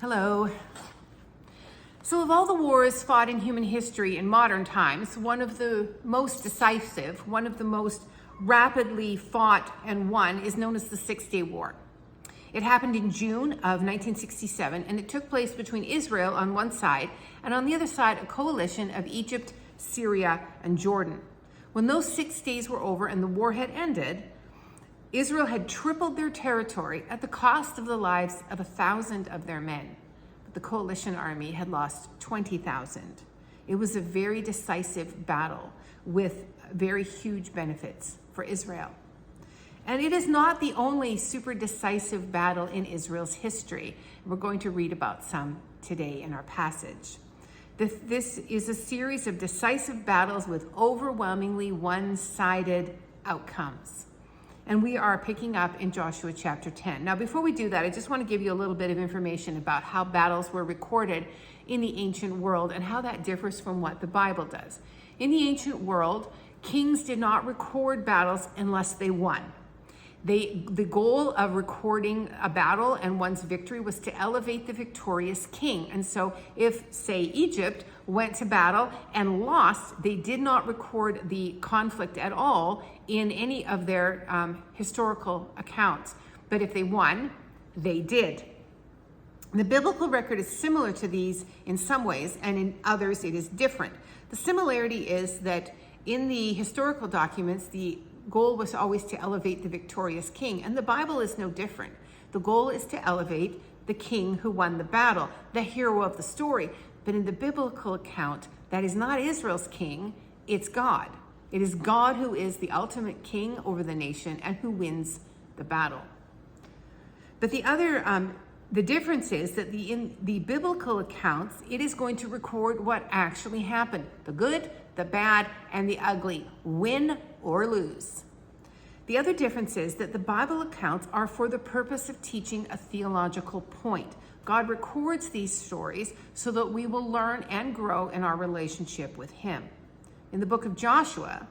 Hello. So of all the wars fought in human history in modern times, one of the most decisive, one of the most rapidly fought and won is known as the Six-Day War. It happened in June of 1967, and it took place between Israel on one side, and on the other side, a coalition of Egypt, Syria, and Jordan. When those 6 days were over and the war had ended, Israel had tripled their territory at the cost of the lives of 1,000 of their men. But the coalition army had lost 20,000. It was a very decisive battle with very huge benefits for Israel. And it is not the only super decisive battle in Israel's history. We're going to read about some today in our passage. This is a series of decisive battles with overwhelmingly one-sided outcomes. And we are picking up in Joshua chapter 10. Now, before we do that, I just want to give you a little bit of information about how battles were recorded in the ancient world and how that differs from what the Bible does. In the ancient world, kings did not record battles unless they won. The goal of recording a battle and one's victory was to elevate the victorious king. And so if, say, Egypt went to battle and lost, they did not record the conflict at all in any of their historical accounts. But if they won, they did. The biblical record is similar to these in some ways, and in others it is different. The similarity is that in the historical documents, the goal was always to elevate the victorious king, and the Bible is no different. The goal is to elevate the king who won the battle, the hero of the story. But in the biblical account, that is not Israel's king, it's God. It is God who is the ultimate king over the nation and who wins the battle. But the difference is that in the biblical accounts, it is going to record what actually happened, the good, the bad, and the ugly, win or lose. The other difference is that the Bible accounts are for the purpose of teaching a theological point. God records these stories so that we will learn and grow in our relationship with Him. In the book of Joshua,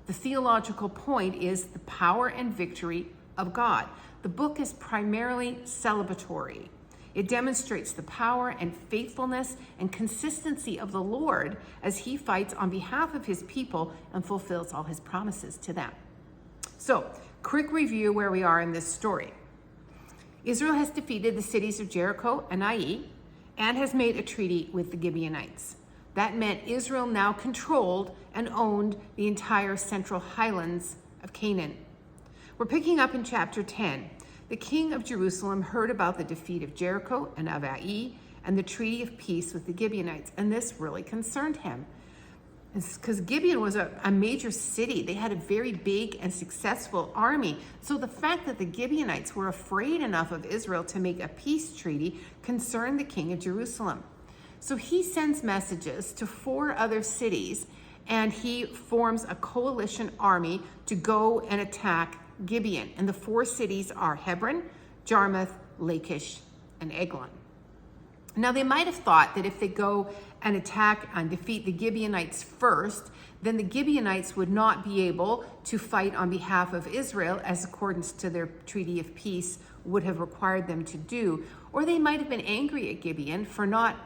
the theological point is the power and victory of God. The book is primarily celebratory. It demonstrates the power and faithfulness and consistency of the Lord as He fights on behalf of His people and fulfills all His promises to them. So, quick review where we are in this story. Israel has defeated the cities of Jericho and Ai and has made a treaty with the Gibeonites. That meant Israel now controlled and owned the entire central highlands of Canaan. We're picking up in chapter 10. The king of Jerusalem heard about the defeat of Jericho and of Ai and the treaty of peace with the Gibeonites, and this really concerned him. It's because Gibeon was a major city. They had a very big and successful army. So the fact that the Gibeonites were afraid enough of Israel to make a peace treaty concerned the king of Jerusalem. So he sends messages to 4 other cities, and he forms a coalition army to go and attack Gibeon. And the 4 cities are Hebron, Jarmuth, Lachish, and Eglon. Now, they might have thought that if they go and attack and defeat the Gibeonites first, then the Gibeonites would not be able to fight on behalf of Israel as accordance to their treaty of peace would have required them to do. Or they might have been angry at Gibeon for not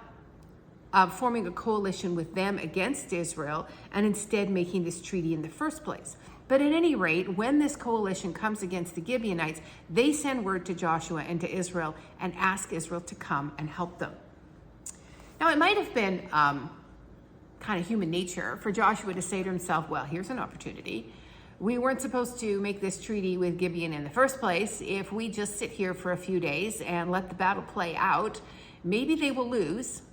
forming a coalition with them against Israel and instead making this treaty in the first place. But at any rate, when this coalition comes against the Gibeonites, they send word to Joshua and to Israel and ask Israel to come and help them. Now, it might have been kind of human nature for Joshua to say to himself, well, here's an opportunity. We weren't supposed to make this treaty with Gibeon in the first place. If we just sit here for a few days and let the battle play out, maybe they will lose.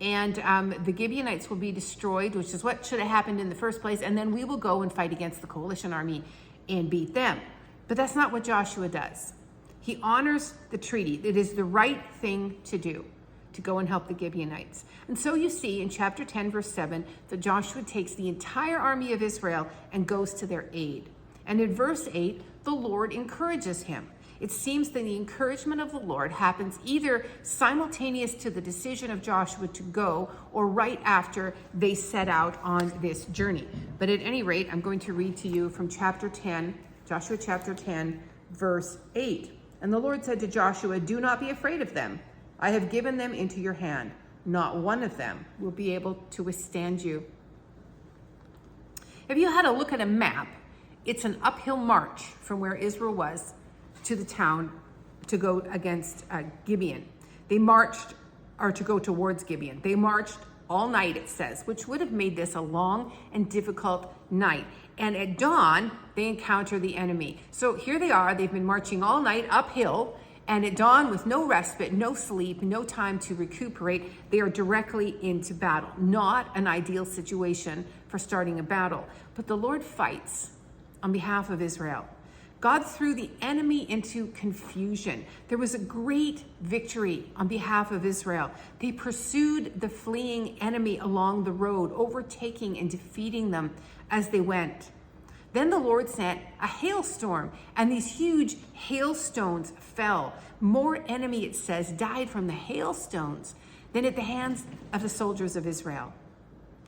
And the Gibeonites will be destroyed, which is what should have happened in the first place, and then we will go and fight against the coalition army and beat them. But that's not what Joshua does. He honors the treaty. It is the right thing to do, to go and help the Gibeonites. And so you see in chapter 10, verse 7, that Joshua takes the entire army of Israel and goes to their aid. And in verse 8, the Lord encourages him. It seems that the encouragement of the Lord happens either simultaneous to the decision of Joshua to go or right after they set out on this journey. But at any rate, I'm going to read to you from chapter 10, Joshua chapter 10, verse 8. And the Lord said to Joshua, "Do not be afraid of them. I have given them into your hand. Not one of them will be able to withstand you. If you had a look at a map, it's an uphill march from where Israel was to the town to go against Gibeon. They marched, or to go towards Gibeon. They marched all night, it says, which would have made this a long and difficult night. And at dawn, they encounter the enemy. So here they are, they've been marching all night uphill, and at dawn, with no respite, no sleep, no time to recuperate, they are directly into battle. Not an ideal situation for starting a battle. But the Lord fights on behalf of Israel. God threw the enemy into confusion. There was a great victory on behalf of Israel. They pursued the fleeing enemy along the road, overtaking and defeating them as they went. Then the Lord sent a hailstorm, and these huge hailstones fell. More enemy, it says, died from the hailstones than at the hands of the soldiers of Israel.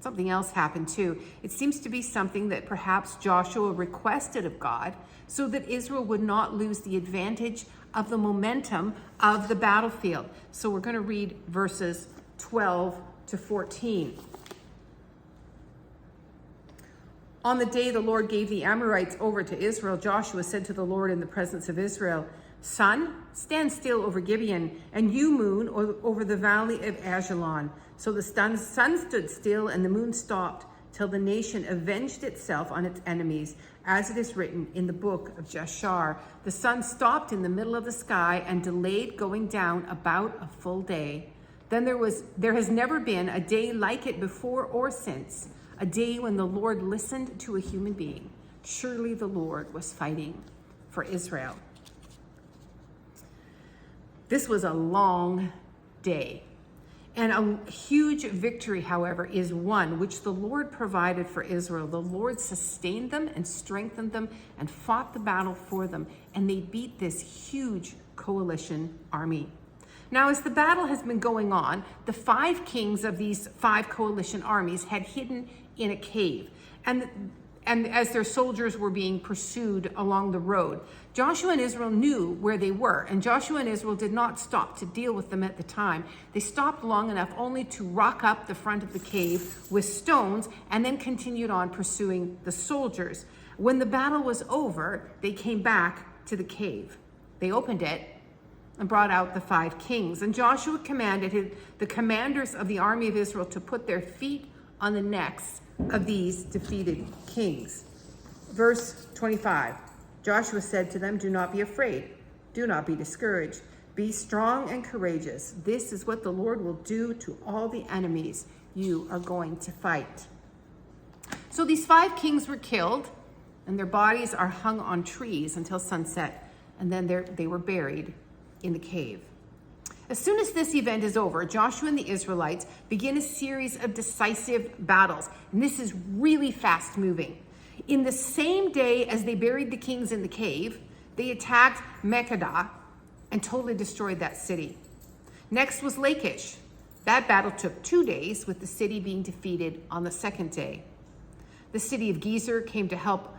Something else happened too. It seems to be something that perhaps Joshua requested of God so that Israel would not lose the advantage of the momentum of the battlefield. So we're going to read verses 12 to 14. On the day the Lord gave the Amorites over to Israel, Joshua said to the Lord in the presence of Israel, Sun, stand still over Gibeon, and you, moon, over the valley of Ajalon. So the sun stood still and the moon stopped till the nation avenged itself on its enemies, as it is written in the book of Jashar. The sun stopped in the middle of the sky and delayed going down about a full day. Then there has never been a day like it before or since, a day when the Lord listened to a human being. Surely the Lord was fighting for Israel. This was a long day. And a huge victory, however, is one which the Lord provided for Israel. The Lord sustained them and strengthened them and fought the battle for them. And they beat this huge coalition army. Now, as the battle has been going on, the 5 kings of these 5 coalition armies had hidden in a cave. And as their soldiers were being pursued along the road, Joshua and Israel knew where they were. And Joshua and Israel did not stop to deal with them at the time. They stopped long enough only to rock up the front of the cave with stones and then continued on pursuing the soldiers. When the battle was over, they came back to the cave. They opened it and brought out the 5 kings. And Joshua commanded the commanders of the army of Israel to put their feet on the necks of these defeated kings. Verse 25, Joshua said to them, do not be afraid. Do not be discouraged. Be strong and courageous. This is what the Lord will do to all the enemies you are going to fight. So these 5 kings were killed, and their bodies are hung on trees until sunset, and then they were buried in the cave. As soon as this event is over, Joshua and the Israelites begin a series of decisive battles. And this is really fast moving. In the same day as they buried the kings in the cave, they attacked Makkedah and totally destroyed that city. Next was Lachish. That battle took 2 days, with the city being defeated on the 2nd day. The city of Gezer came to help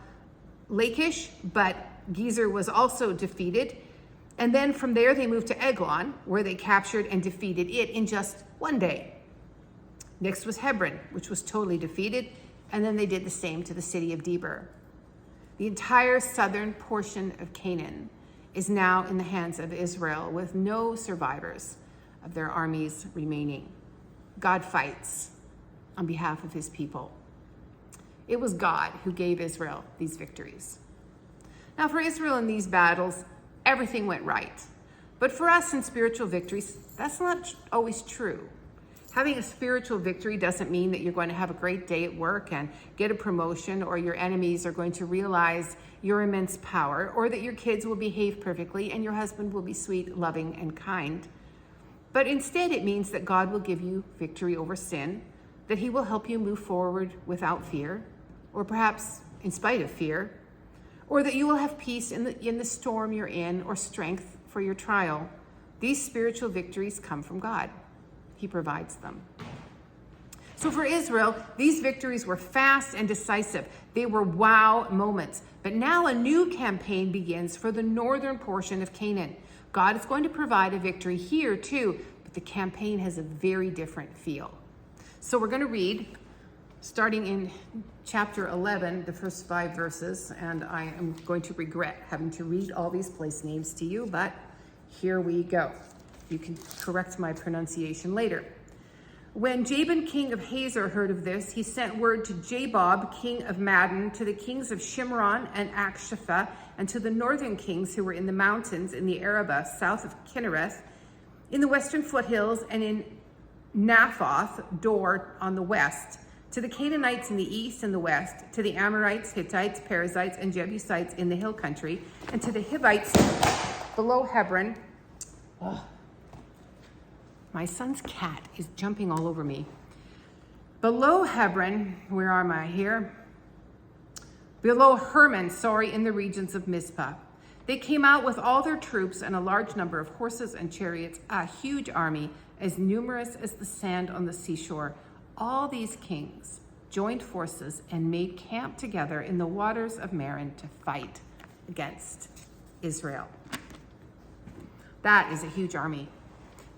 Lachish, but Gezer was also defeated. And then from there, they moved to Eglon, where they captured and defeated it in just 1 day. Next was Hebron, which was totally defeated. And then they did the same to the city of Debir. The entire southern portion of Canaan is now in the hands of Israel, with no survivors of their armies remaining. God fights on behalf of his people. It was God who gave Israel these victories. Now, for Israel in these battles, everything went right. But for us in spiritual victories, that's not always true. Having a spiritual victory doesn't mean that you're going to have a great day at work and get a promotion, or your enemies are going to realize your immense power, or that your kids will behave perfectly and your husband will be sweet, loving, and kind. But instead, it means that God will give you victory over sin, that he will help you move forward without fear, or perhaps in spite of fear, or that you will have peace in the storm you're in, or strength for your trial. These spiritual victories come from God. He provides them. So for Israel, these victories were fast and decisive. They were wow moments. But now a new campaign begins for the northern portion of Canaan. God is going to provide a victory here too, the campaign has a very different feel. So we're going to read, starting in chapter 11, the first 5 verses, and I am going to regret having to read all these place names to you, but here we go. You can correct my pronunciation later. When Jabin, king of Hazor, heard of this, he sent word to Jabob, king of Madon, to the kings of Shimron and Akshapha, and to the northern kings who were in the mountains in the Arabah, south of Kinnereth, in the western foothills, and in Naphoth Dor on the west, to the Canaanites in the east and the west, to the Amorites, Hittites, Perizzites, and Jebusites in the hill country, and to the Hivites below Hebron. Oh, my son's cat is jumping all over me. Below Hebron, where am I here? Below Hermon, in the regions of Mizpah. They came out with all their troops and a large number of horses and chariots, a huge army, as numerous as the sand on the seashore. All these kings joined forces and made camp together in the waters of Meron to fight against Israel. That is a huge army.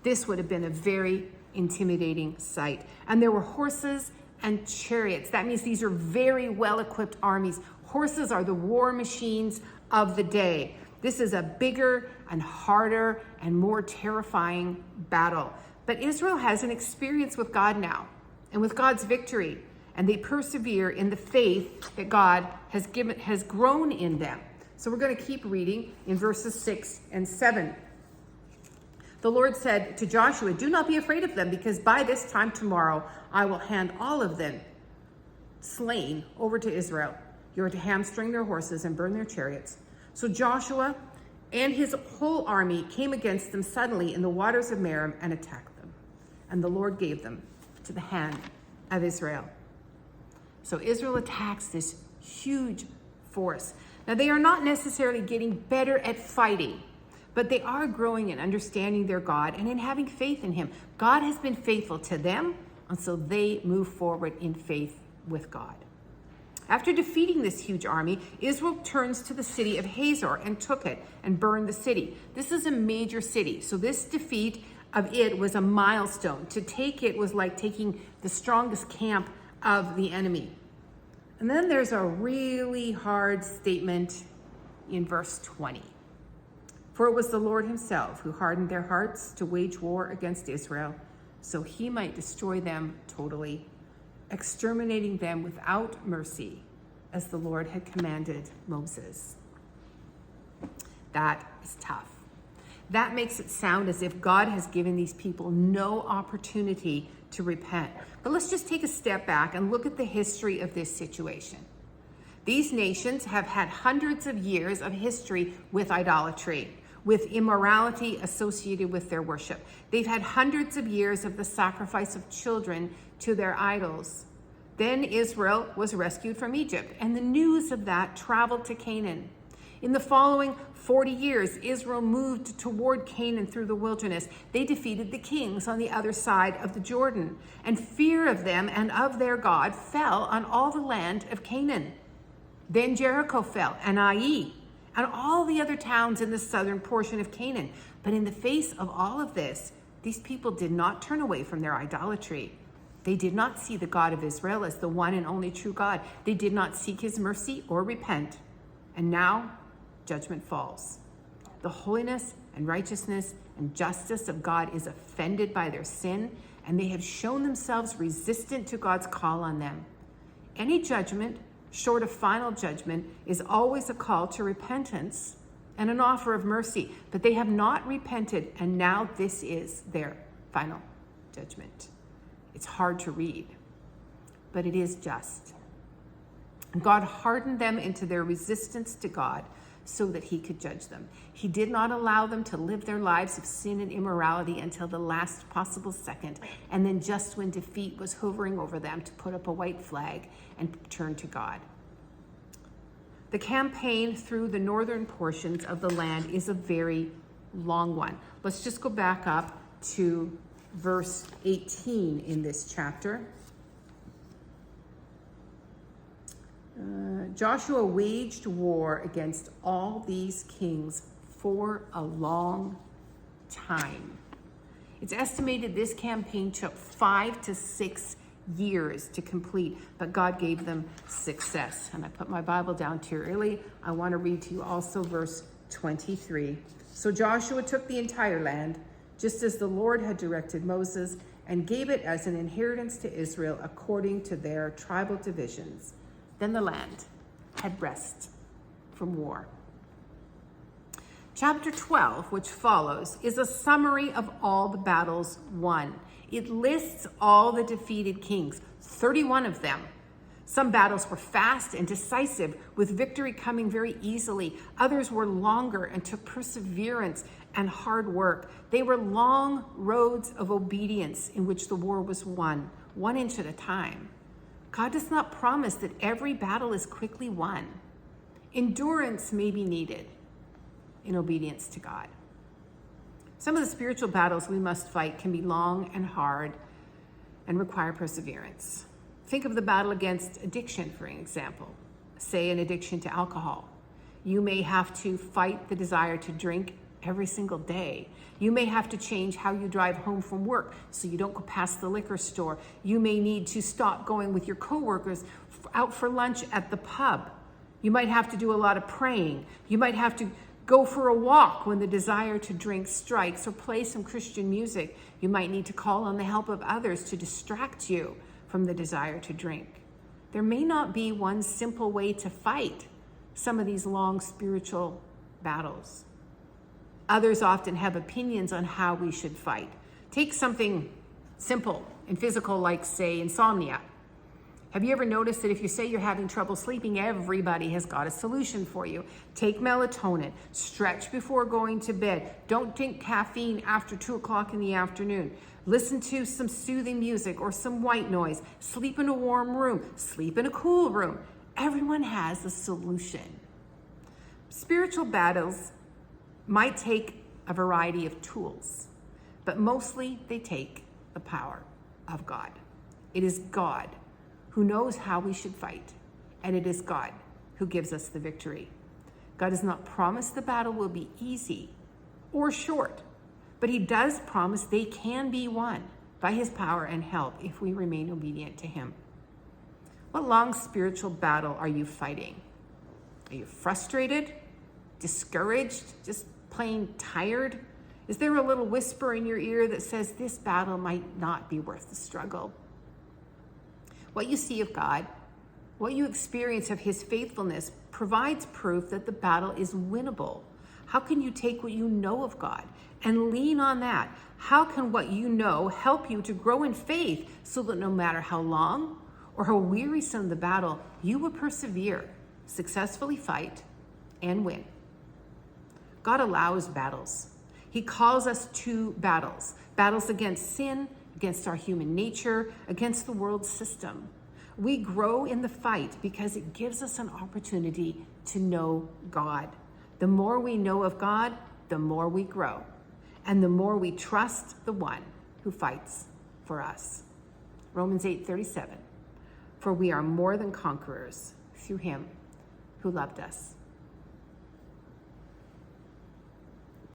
This would have been a very intimidating sight. And there were horses and chariots. That means these are very well-equipped armies. Horses are the war machines of the day. This is a bigger and harder and more terrifying battle. But Israel has an experience with God now and with God's victory, and they persevere in the faith that God has grown in them. So we're going to keep reading in verses 6 and 7. The Lord said to Joshua, "Do not be afraid of them, because by this time tomorrow I will hand all of them slain over to Israel. You are to hamstring their horses and burn their chariots." So Joshua and his whole army came against them suddenly in the waters of Merom and attacked them. And the Lord gave them to the hand of Israel. So Israel attacks this huge force. Now they are not necessarily getting better at fighting, but they are growing in understanding their God and in having faith in him. God has been faithful to them, and so they move forward in faith with God. After defeating this huge army, Israel turns to the city of Hazor and took it and burned the city. This is a major city, so this defeat of it was a milestone. To take it was like taking the strongest camp of the enemy. And then there's a really hard statement in verse 20. For it was the Lord himself who hardened their hearts to wage war against Israel, so he might destroy them totally, exterminating them without mercy, as the Lord had commanded Moses. That is tough. That makes it sound as if God has given these people no opportunity to repent. But let's just take a step back and look at the history of this situation. These nations have had hundreds of years of history with idolatry, with immorality associated with their worship. They've had hundreds of years of the sacrifice of children to their idols. Then Israel was rescued from Egypt, and the news of that traveled to Canaan. In the following 40 years, Israel moved toward Canaan through the wilderness. They defeated the kings on the other side of the Jordan, and fear of them and of their God fell on all the land of Canaan. Then Jericho fell, and Ai, and all the other towns in the southern portion of Canaan. But in the face of all of this, these people did not turn away from their idolatry. They did not see the God of Israel as the one and only true God. They did not seek his mercy or repent. And now, judgment falls. The holiness and righteousness and justice of God is offended by their sin, and they have shown themselves resistant to God's call on them. Any judgment, short of final judgment, is always a call to repentance and an offer of mercy. But they have not repented, and now this is their final judgment. It's hard to read, but it is just. God hardened them into their resistance to God so that he could judge them. He did not allow them to live their lives of sin and immorality until the last possible second, and then just when defeat was hovering over them, to put up a white flag and turn to God. The campaign through the northern portions of the land is a very long one. Let's just go back up to verse 18 in this chapter. Joshua waged war against all these kings for a long time. It's estimated this campaign took 5 to 6 years to complete, but God gave them success. And I put my Bible down too early. I want to read to you also verse 23. So Joshua took the entire land, just as the Lord had directed Moses, and gave it as an inheritance to Israel according to their tribal divisions. Then the land had rest from war. Chapter 12, which follows, is a summary of all the battles won. It lists all the defeated kings, 31 of them. Some battles were fast and decisive, with victory coming very easily. Others were longer and took perseverance and hard work. They were long roads of obedience in which the war was won, 1 inch at a time. God does not promise that every battle is quickly won. Endurance may be needed in obedience to God. Some of the spiritual battles we must fight can be long and hard and require perseverance. Think of the battle against addiction, for example, say an addiction to alcohol. You may have to fight the desire to drink every single day. You may have to change how you drive home from work so you don't go past the liquor store. You may need to stop going with your coworkers out for lunch at the pub. You might have to do a lot of praying. You might have to go for a walk when the desire to drink strikes, or play some Christian music. You might need to call on the help of others to distract you from the desire to drink. There may not be one simple way to fight some of these long spiritual battles. Others often have opinions on how we should fight. Take something simple and physical like, say, insomnia. Have you ever noticed that if you say you're having trouble sleeping, everybody has got a solution for you? Take melatonin, stretch before going to bed. Don't drink caffeine after 2 o'clock in the afternoon. Listen to some soothing music or some white noise. Sleep in a warm room, sleep in a cool room. Everyone has a solution. Spiritual battles might take a variety of tools, but mostly they take the power of God. It is God who knows how we should fight, and it is God who gives us the victory. God does not promise the battle will be easy or short, but he does promise they can be won by his power and help if we remain obedient to him. What long spiritual battle are you fighting? Are you frustrated, discouraged, just plain tired? Is there a little whisper in your ear that says this battle might not be worth the struggle? What you see of God, what you experience of his faithfulness, provides proof that the battle is winnable. How can you take what you know of God and lean on that? How can what you know help you to grow in faith so that no matter how long or how wearisome the battle, you will persevere, successfully fight, and win? God allows battles. He calls us to battles. Battles against sin, against our human nature, against the world system. We grow in the fight because it gives us an opportunity to know God. The more we know of God, the more we grow, and the more we trust the one who fights for us. Romans 8:37, for we are more than conquerors through him who loved us.